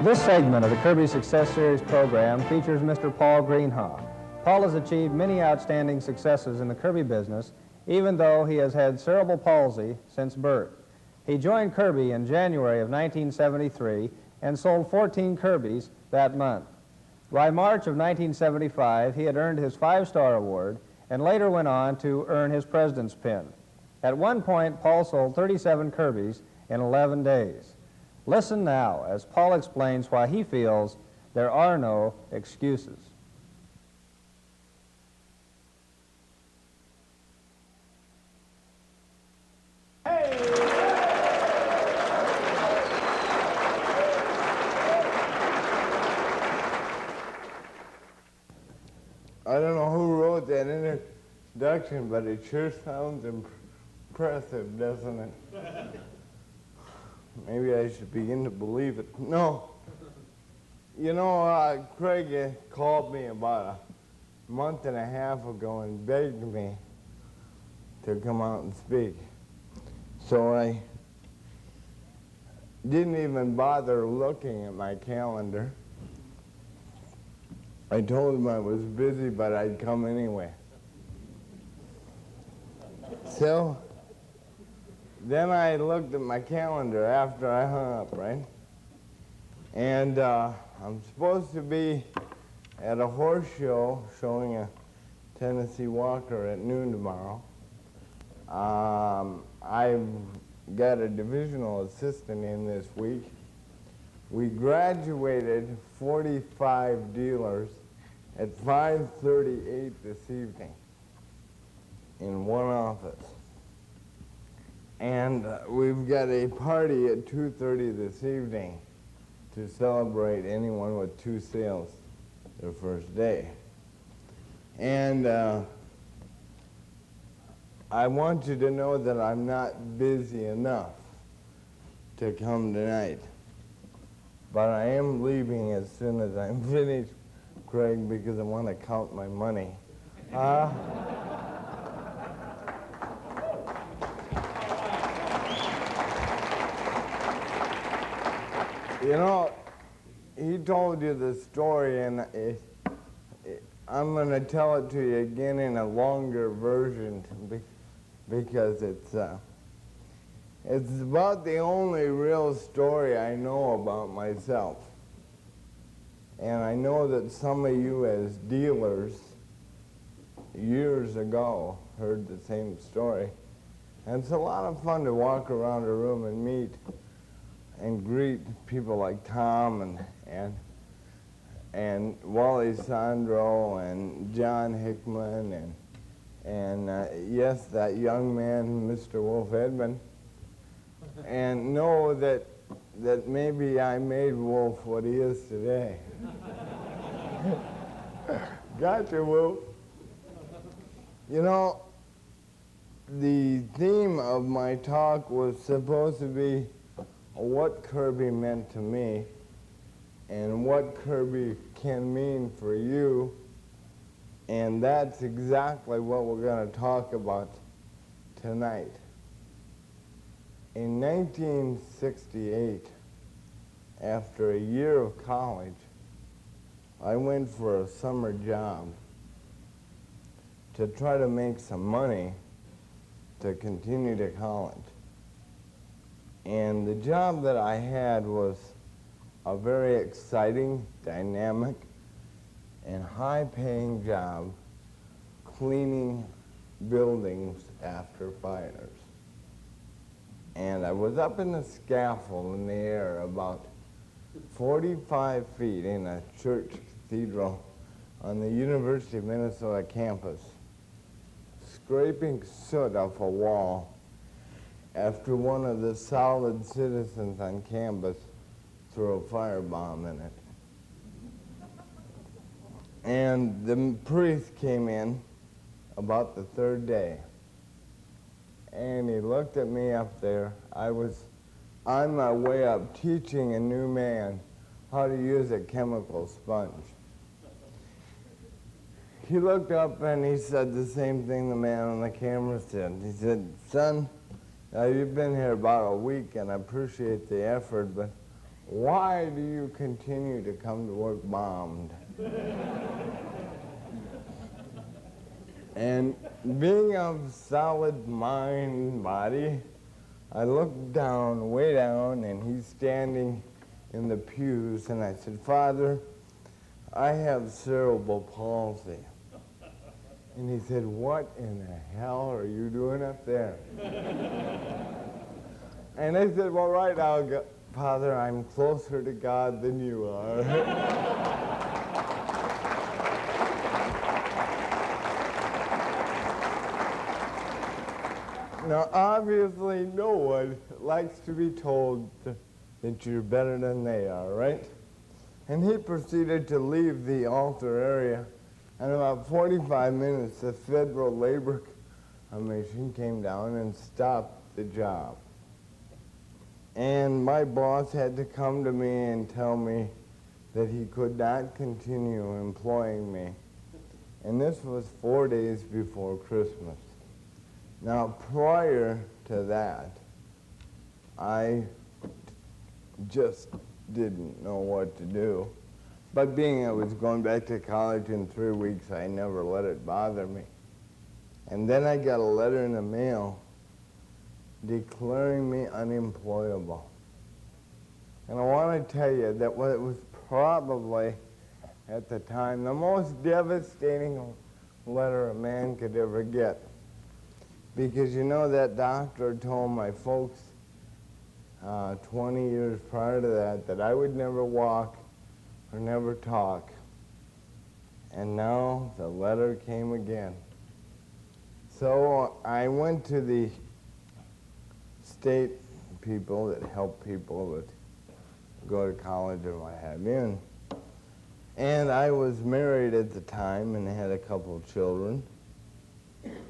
This segment of the Kirby Success Series program features Mr. Paul Greenhaw. Paul has achieved many outstanding successes in the Kirby business, even though he has had cerebral palsy since birth. He joined Kirby in January of 1973 and sold 14 Kirbys that month. By March of 1975, he had earned his 5-star award and later went on to earn his President's Pin. At one point, Paul sold 37 Kirbys in 11 days. Listen now as Paul explains why he feels there are no excuses. I don't know who wrote that introduction, but it sure sounds impressive, doesn't it? Maybe I should begin to believe it. No. You know, Craig called me about a month and a half ago and begged me to come out and speak. So I didn't even bother looking at my calendar. I told him I was busy, but I'd come anyway. So then I looked at my calendar after I hung up, right? And I'm supposed to be at a horse show showing a Tennessee Walker at noon tomorrow. I've got a divisional assistant in this week. We graduated 45 dealers at 5:38 this evening in one office. And we've got a party at 2:30 this evening to celebrate anyone with 2 sales their first day. And I want you to know that I'm not busy enough to come tonight. But I am leaving as soon as I'm finished, Craig, because I want to count my money. You know, he told you the story, and I'm going to tell it to you again in a longer version because it's about the only real story I know about myself. And I know that some of you as dealers years ago heard the same story. And it's a lot of fun to walk around a room and meet and greet people like Tom and Wally Sandro and John Hickman and yes, that young man, Mr. Wolf Edmund, and know that maybe I made Wolf what he is today. Gotcha, Wolf. You know, the theme of my talk was supposed to be what Kirby meant to me and what Kirby can mean for you, and that's exactly what we're going to talk about tonight. In 1968, after a year of college, I went for a summer job to try to make some money to continue to college. And the job that I had was a very exciting, dynamic, and high-paying job cleaning buildings after fires. And I was up in the scaffold in the air about 45 feet in a church cathedral on the University of Minnesota campus, scraping soot off a wall after one of the solid citizens on campus threw a firebomb in it. And the priest came in about the 3rd day, and he looked at me up there. I was on my way up teaching a new man how to use a chemical sponge. He looked up and he said the same thing the man on the camera said. He said, "Son, you've been here about a week and I appreciate the effort, but why do you continue to come to work bombed? And being of solid mind, body, I looked down, way down, and he's standing in the pews, and I said, Father, I have cerebral palsy. And he said, what in the hell are you doing up there? And I said, well, right now, Father, I'm closer to God than you are. Now, obviously, no one likes to be told that you're better than they are, right? And he proceeded to leave the altar area. And about 45 minutes, the Federal Labor Commission came down and stopped the job. And my boss had to come to me and tell me that he could not continue employing me. And this was 4 days before Christmas. Now, prior to that, I just didn't know what to do. But being I was going back to college in 3 weeks, I never let it bother me. And then I got a letter in the mail declaring me unemployable. And I want to tell you that it was probably, at the time, the most devastating letter a man could ever get. Because you know that doctor told my folks 20 years prior to that I would never walk or never talk. And now the letter came again. So I went to the state people that help people that go to college or what have you. And I was married at the time and had a couple of children.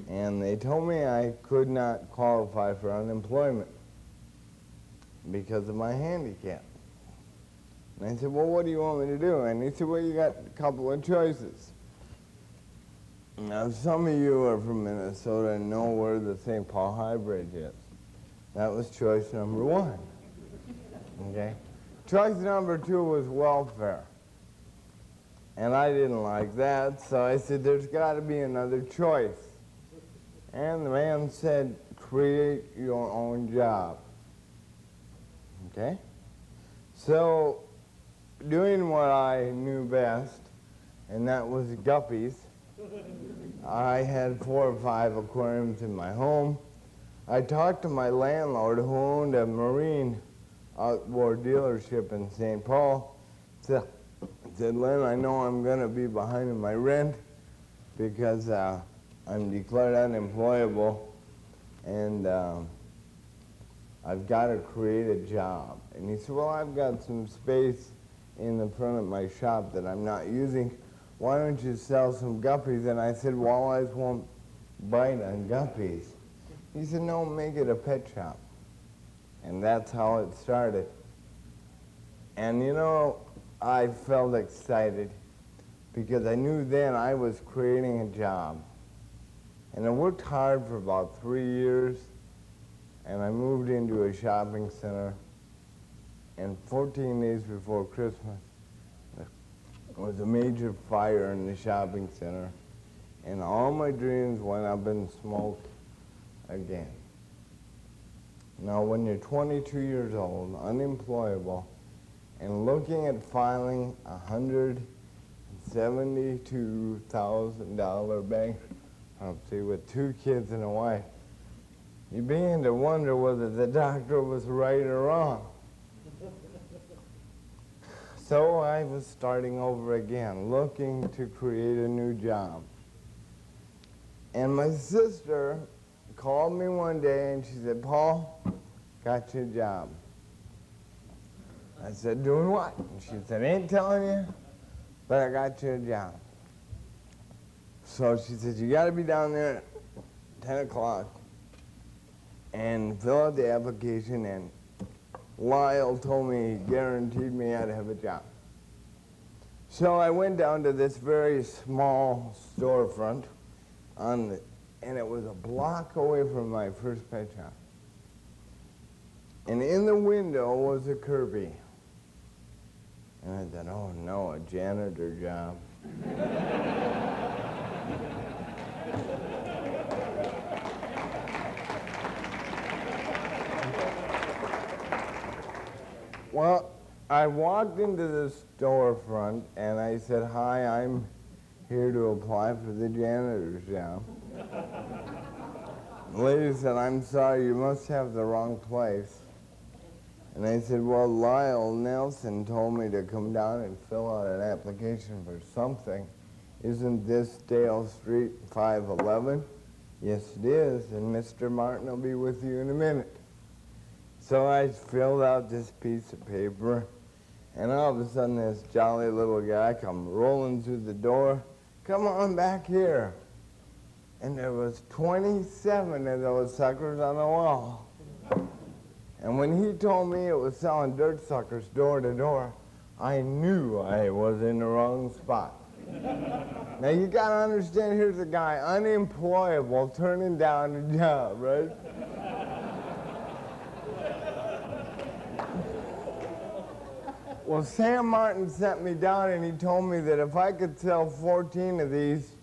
And they told me I could not qualify for unemployment because of my handicap. And I said, well, what do you want me to do? And he said, well, you got a couple of choices. Now, some of you are from Minnesota and know where the St. Paul High Bridge is. That was choice number one. Okay? Choice number two was welfare. And I didn't like that, so I said, there's got to be another choice. And the man said, create your own job. Okay? So, doing what I knew best, and that was guppies, I had 4 or 5 aquariums in my home. I talked to my landlord who owned a marine outboard dealership in St. Paul. Said, Len, I know I'm going to be behind in my rent because I'm declared unemployable, and I've got to create a job. And he said, well, I've got some space in the front of my shop that I'm not using. Why don't you sell some guppies? And I said, walleyes won't bite on guppies. He said, no, make it a pet shop. And that's how it started. And you know, I felt excited because I knew then I was creating a job. And I worked hard for about 3 years, and I moved into a shopping center. And 14 days before Christmas, there was a major fire in the shopping center, and all my dreams went up in smoke again. Now, when you're 22 years old, unemployable, and looking at filing $172,000 bankruptcy with 2 kids and a wife, you begin to wonder whether the doctor was right or wrong. So I was starting over again, looking to create a new job. And my sister called me one day and she said, Paul, got you a job. I said, doing what? And she said, ain't telling you, but I got you a job. So she said, you got to be down there at 10 o'clock and fill out the application, and Lyle told me, he guaranteed me I'd have a job. So I went down to this very small storefront, and it was a block away from my first pet shop. And in the window was a Kirby. And I thought, oh no, a janitor job. Well, I walked into the storefront and I said, hi, I'm here to apply for the janitor's job. The lady said, I'm sorry, you must have the wrong place. And I said, well, Lyle Nelson told me to come down and fill out an application for something. Isn't this Dale Street 511? Yes, it is, and Mr. Martin will be with you in a minute. So I filled out this piece of paper, and all of a sudden this jolly little guy come rolling through the door. Come on back here. And there was 27 of those suckers on the wall. And when he told me it was selling dirt suckers door to door, I knew I was in the wrong spot. Now you gotta understand, here's a guy unemployable turning down a job, right? Well, Sam Martin sent me down and he told me that if I could sell 14 of these,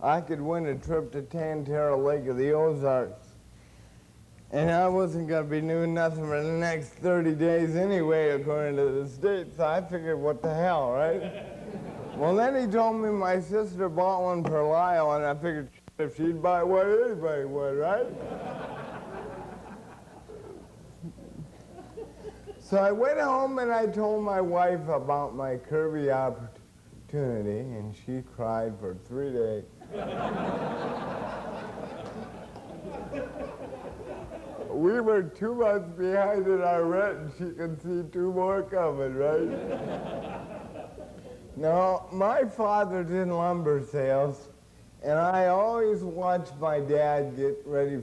I could win a trip to Tantera Lake of the Ozarks. And I wasn't going to be doing nothing for the next 30 days anyway, according to the state, so I figured, what the hell, right? Well, then he told me my sister bought one for Lyle, and I figured if she'd buy one, anybody would, right? So I went home and I told my wife about my Kirby opportunity, and she cried for 3 days. We were 2 months behind in our rent, and she could see 2 more coming, right? Now, my father's in lumber sales, and I always watched my dad get ready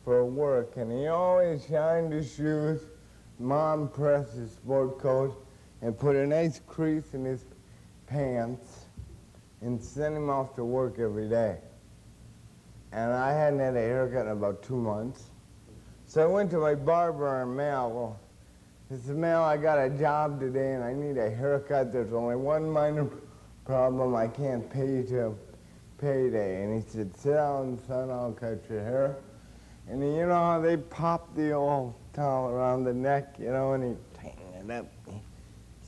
for work, and he always shined his shoes, Mom pressed his sport coat, and put a nice crease in his pants, and sent him off to work every day. And I hadn't had a haircut in about 2 months. So I went to my barber in Mel. I said, Mel, I got a job today and I need a haircut. There's only one minor problem. I can't pay you till payday. And he said, sit down, son, I'll cut your hair. And you know how they pop the old towel around the neck, you know, and he tightened it up. He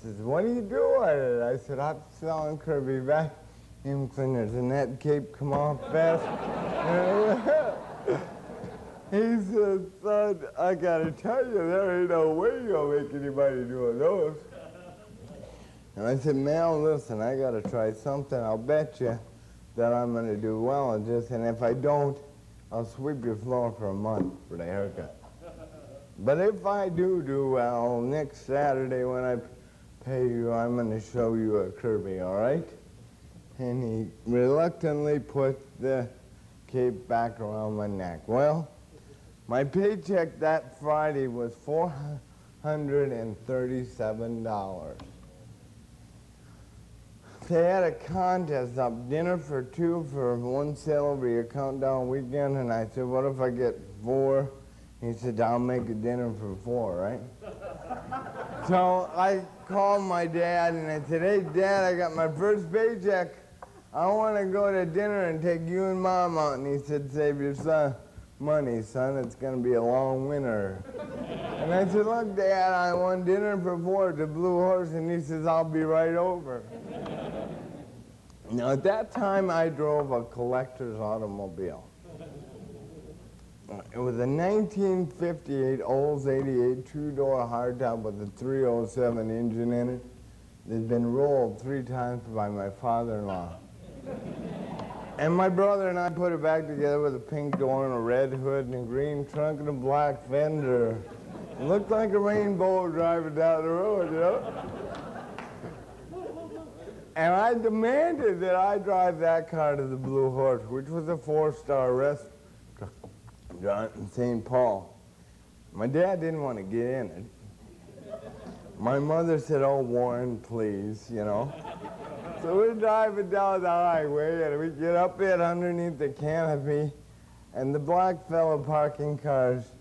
says, what do you do with it? I said, I'm selling Kirby Vacuum Cleaners, and that cape come off fast. He said, son, I gotta tell you, there ain't no way you'll make anybody doing those. And I said, Mel, listen, I gotta try something. I'll bet you that I'm gonna do well at this, and if I don't, I'll sweep your floor for a month for the haircut. But if I do well, next Saturday when I pay you, I'm gonna show you a Kirby, all right? And he reluctantly put the cape back around my neck. Well, my paycheck that Friday was $437. They had a contest up, dinner for 2 for one sale over your countdown weekend, and I said, what if I get 4? He said, I'll make a dinner for 4, right? So I called my dad and I said, hey, Dad, I got my first paycheck. I want to go to dinner and take you and Mom out. And he said, save your money, son. It's going to be a long winter. And I said, look, Dad, I want dinner for 4 at the Blue Horse. And he says, I'll be right over. Now, at that time, I drove a collector's automobile. It was a 1958 Olds 88 two-door hardtop with a 307 engine in it. It had been rolled 3 times by my father-in-law. And my brother and I put it back together with a pink door and a red hood and a green trunk and a black fender. It looked like a rainbow driving down the road, you know? And I demanded that I drive that car to the Blue Horse, which was a 4-star restaurant in St. Paul. My dad didn't want to get in it. My mother said, oh, Warren, please, you know. So we're driving down the highway, and we get up in underneath the canopy, and the black fellow parking cars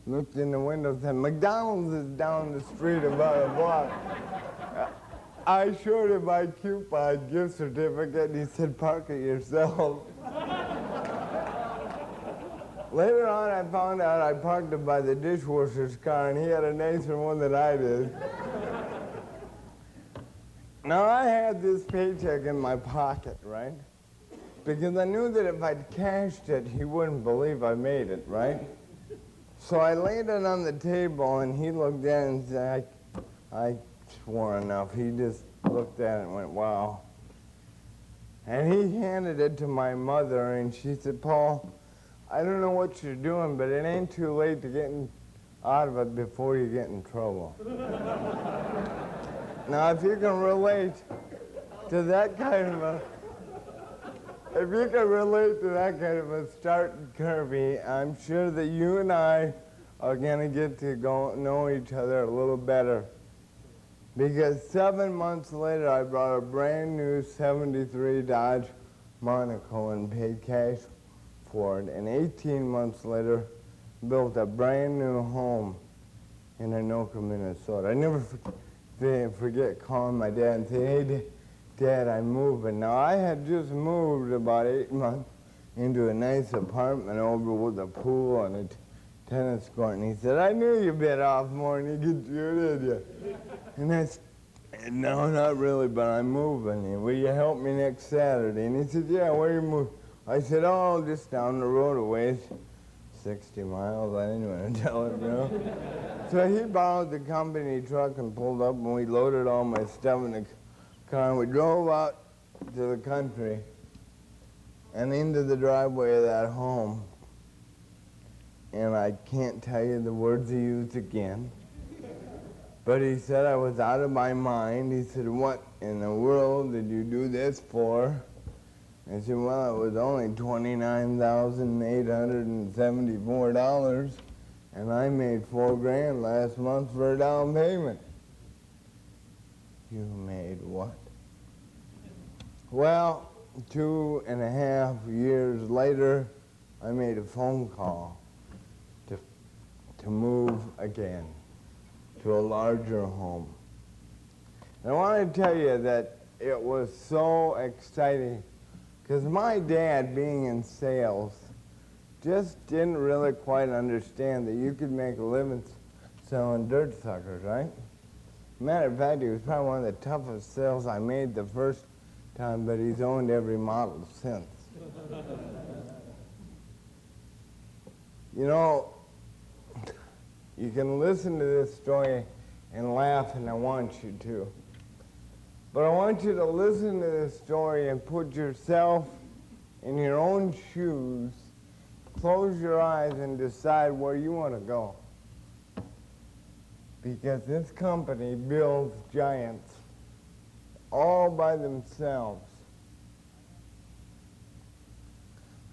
looked in the window and said, McDonald's is down the street about a block. I showed him my coupon gift certificate, and he said, "Park it yourself." Later on, I found out I parked it by the dishwasher's car, and he had a nicer one than I did. Now, I had this paycheck in my pocket, right? Because I knew that if I'd cashed it, he wouldn't believe I made it, right? So I laid it on the table, and he looked at it and said, I swore enough. He just looked at it and went, "Wow." And he handed it to my mother, and she said, "Paul, I don't know what you're doing, but it ain't too late to get out of it before you get in trouble." Now, if you can relate to that kind of a start in Kirby, I'm sure that you and I are going to get to know each other a little better. Because 7 months later, I brought a brand new 73 Dodge Monaco and paid cash for it. And 18 months later, built a brand new home in Anoka, Minnesota. I never forget calling my dad and saying, "Hey, Dad, I'm moving." Now, I had just moved about 8 months into a nice apartment over with a pool and a tennis court. And he said, "I knew you bit off more than you could chew, did you?" And I said, "No, not really, but I'm moving. Will you help me next Saturday?" And he said, "Yeah, where you moving?" I said, "Oh, just down the road a ways, 60 miles. I didn't want to tell him, you know. So he borrowed the company truck and pulled up, and we loaded all my stuff in the car, and we drove out to the country and into the driveway of that home. And I can't tell you the words he used again, but he said I was out of my mind. He said, "What in the world did you do this for?" I said, "Well, it was only $29,874, and I made $4,000 last month for a down payment." "You made what?" Well, 2.5 years later, I made a phone call to move again to a larger home. And I want to tell you that it was so exciting because my dad, being in sales, just didn't really quite understand that you could make a living selling dirt suckers, right? Matter of fact, he was probably one of the toughest sales I made the first time, but he's owned every model since. You know, you can listen to this story and laugh, and I want you to. But I want you to listen to this story and put yourself in your own shoes, close your eyes, and decide where you want to go. Because this company builds giants all by themselves.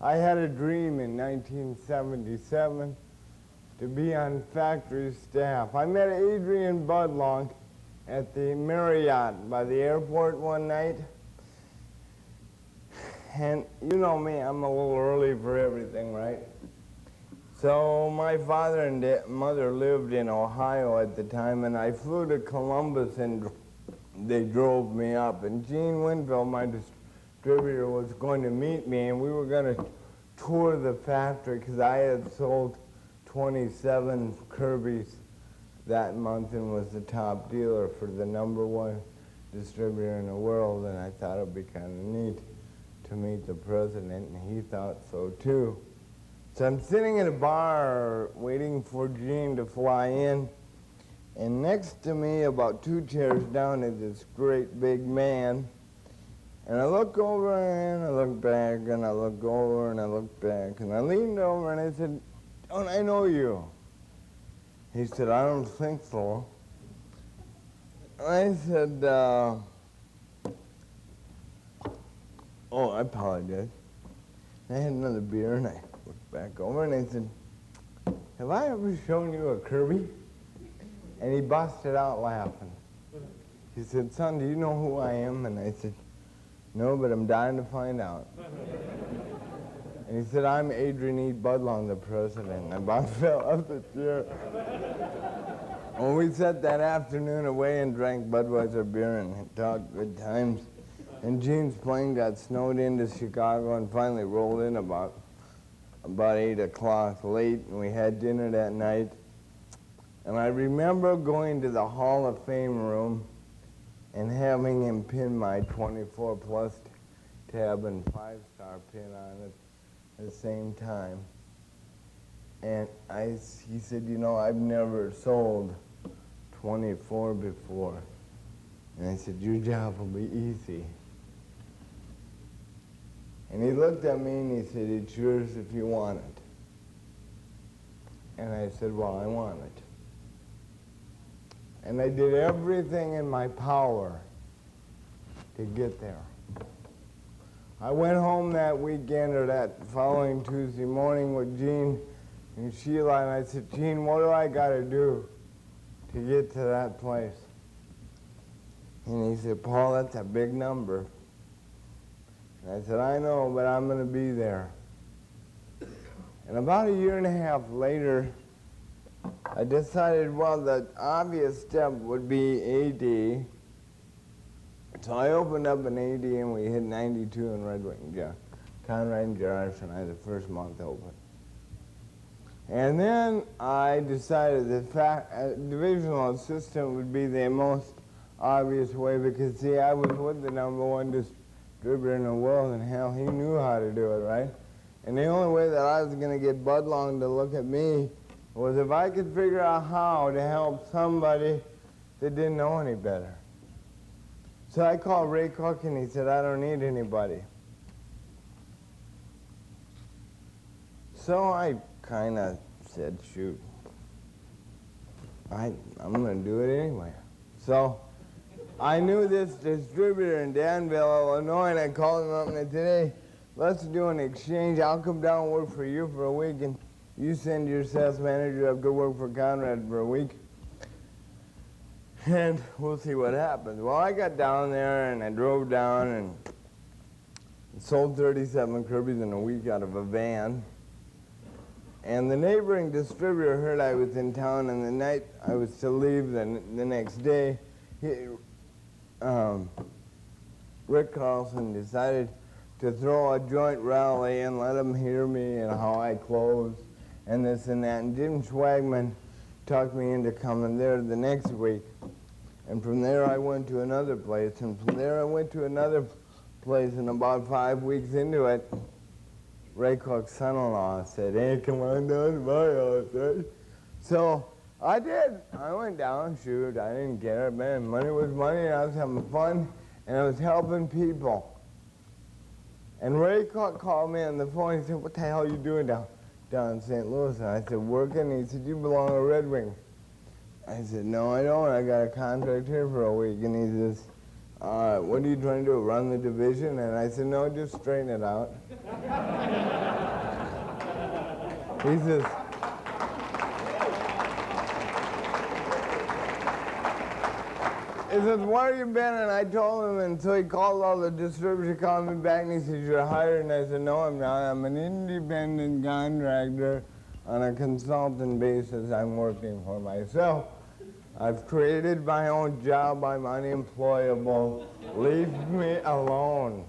I had a dream in 1977 to be on factory staff. I met Adrian Budlong at the Marriott by the airport one night. And you know me, I'm a little early for everything, right? So my father and mother lived in Ohio at the time, and I flew to Columbus, and they drove me up. And Gene Winfield, my distributor, was going to meet me, and we were going to tour the factory because I had sold 27 Kirbys that month and was the top dealer for the #1 distributor in the world. And I thought it would be kind of neat to meet the president, and he thought so too. So I'm sitting in a bar waiting for Gene to fly in, and next to me, about 2 chairs down, is this great big man. And I look over and I look back, and I look over and I look back, and I leaned over and I said, "Don't I know you?" He said, "I don't think so." I said, "Oh, I apologize." I had another beer, and I looked back over, and I said, "Have I ever shown you a Kirby?" And he busted out laughing. He said, "Son, do you know who I am?" And I said, "No, but I'm dying to find out." And he said, "I'm Adrian E. Budlong, the president." And I about fell off the chair. Well, we sat that afternoon away and drank Budweiser beer and talked good times. And Gene's plane got snowed into Chicago and finally rolled in about 8 o'clock late, and we had dinner that night. And I remember going to the Hall of Fame room and having him pin my 24 plus tab and 5-star pin on it at the same time. And he said, you know, I've never sold 24 before. And I said, your job will be easy. And he looked at me and he said, it's yours if you want it. And I said, well, I want it. And I did everything in my power to get there. I went home that weekend or that following Tuesday morning with Gene and Sheila, and I said, Gene, what do I got to do to get to that place? And he said, Paul, that's a big number. And I said, I know, but I'm going to be there. And about 1.5 years later, I decided, well, the obvious step would be AD. So I opened up an AD and we hit 92 in Red Wing. Conrad and Jarvis and I the first month open. And then I decided that divisional assistant would be the most obvious way because, see, I was with the #1 distributor in the world, and hell, he knew how to do it, right? And the only way that I was going to get Bud Long to look at me was if I could figure out how to help somebody that didn't know any better. So I called Ray Cook, and he said, I don't need anybody. So I kind of said, shoot, I'm going to do it anyway. So I knew this distributor in Danville, Illinois, and I called him up and I said, hey, let's do an exchange. I'll come down and work for you for a week, and you send your sales manager up to work for Conrad for a week, and we'll see what happens. Well, I got down there, and I drove down and sold 37 Kirbys in a week out of a van. And the neighboring distributor heard I was in town, and the night I was to leave the next day, Rick Carlson decided to throw a joint rally and let them hear me and how I closed and this and that. And Jim Schwagman talked me into coming there the next week. And from there I went to another place, and from there I went to another place, and about 5 weeks into it, Ray Cook's son-in-law said, hey, come on down to my house, right? So I did. I went down, shoot, I didn't care, man. Money was money, and I was having fun, and I was helping people. And Ray Cook called me on the phone. He said, what the hell are you doing down in St. Louis? And I said, working. He said, you belong to Red Wing. I said, no, I don't. I got a contract here for a week. And he says, what are you trying to do, run the division? And I said, no, just straighten it out. He says, where have you been? And I told him, and so he called all the distributors, he called me back, and he said, you're hired? And I said, no, I'm not. I'm an independent contractor on a consultant basis. I'm working for myself. I've created my own job. I'm unemployable. Leave me alone.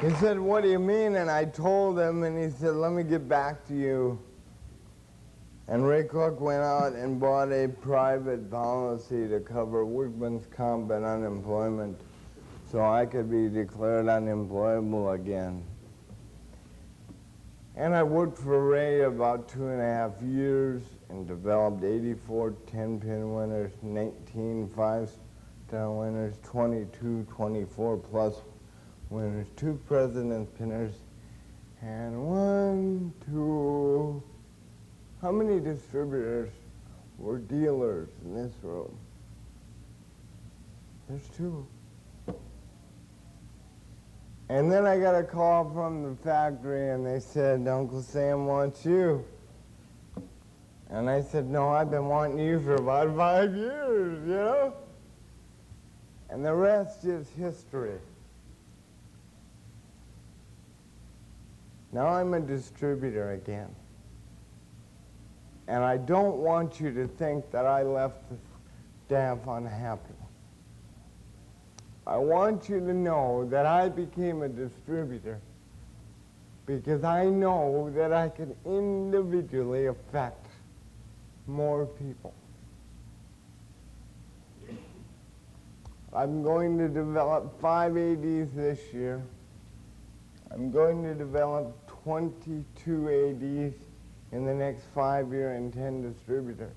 He said, what do you mean? And I told him, and he said, let me get back to you. And Ray Cook went out and bought a private policy to cover workman's comp and unemployment so I could be declared unemployable again. And I worked for Ray about 2.5 years and developed 84 10-pin winners, 19 5-star winners, 22 24-plus winners, 2 president's pinners, and 1, 2... How many distributors were dealers in this room? There's 2. And then I got a call from the factory, and they said, Uncle Sam wants you. And I said, no, I've been wanting you for about 5 years, you know? And the rest is history. Now I'm a distributor again. And I don't want you to think that I left the staff unhappy. I want you to know that I became a distributor because I know that I can individually affect more people. I'm going to develop 5 ADs this year. I'm going to develop 22 ADs in the next 5 years and 10 distributors.